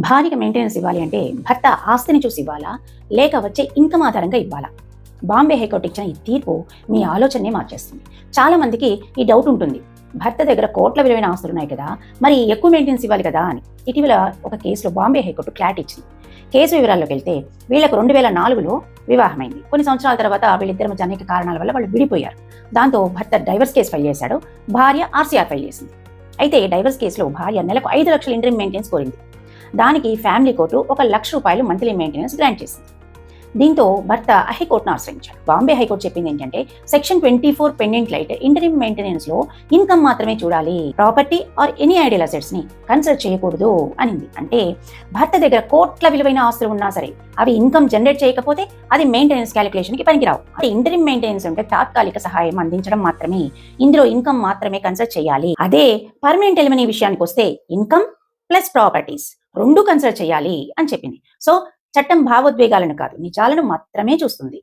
భార్యకి మెయింటెనెన్స్ ఇవ్వాలి అంటే భర్త ఆస్తిని చూసి ఇవ్వాలా, లేక వచ్చే ఇన్కమ్ ఆధారంగా ఇవ్వాలా? బాంబే హైకోర్టు ఇచ్చిన ఈ తీర్పు మీ ఆలోచననే మార్చేస్తుంది. చాలా మందికి ఈ డౌట్ ఉంటుంది, భర్త దగ్గర కోట్ల విలువైన ఆస్తులు ఉన్నాయి కదా, మరి ఎక్కువ మెయింటెనెన్స్ ఇవ్వాలి కదా అని. ఇటీవల ఒక కేసులో బాంబే హైకోర్టు క్లారిటీ ఇచ్చింది. కేసు వివరాల్లోకి వెళ్తే వీళ్లకు 2004లో వివాహమైంది. కొన్ని సంవత్సరాల తర్వాత వీళ్ళిద్దరి మధ్య అనేక కారణాల వల్ల వాళ్ళు విడిపోయారు. దాంతో భర్త డైవర్స్ కేసు ఫైల్ చేశాడు, భార్య ఆర్సీఆర్ ఫైల్ చేసింది. అయితే డైవర్స్ కేసులో భార్య నెలకు 5 లక్షల ఇంటరిమ్ మెయింటెనెన్స్ కోరింది. దానికి family court ₹1,00,000 monthly maintenance grant చేసింది. దీంతో భర్త హైకోర్టును ఆశ్రయించాడు. బాంబే హైకోర్టు చెప్పింది ఏంటంటే, section 24 pendant light interim maintenance లో ఇన్కమ్ మాత్రమే చూడాలి, property or any ideal assets ని కన్సిడర్ చేయకూడదు అనింది. అంటే భర్త దగ్గర కోట్ల విలువైన ఆస్తులు ఉన్నా సరే అవి ఇన్కమ్ జనరేట్ చేయకపోతే అది మెయింటెనెన్స్ క్యాలిక్యులేషన్ కి పనికిరావు. అంటే ఇంటరిమ్ మెయింటెనెన్స్ అంటే తాత్కాలిక సహాయం అందించడం మాత్రమే, ఇందులో ఇన్కమ్ మాత్రమే కన్సిడర్ చేయాలి. అదే పర్మనెంట్ ఎలిమనీ విషయానికి వస్తే ఇన్కమ్ ప్లస్ ప్రాపర్టీస్ రెండు కన్సిడర్ చేయాలి అని చెప్పింది. సో చట్టం భావోద్వేగాలను కాదు, నిజాలను మాత్రమే చూస్తుంది.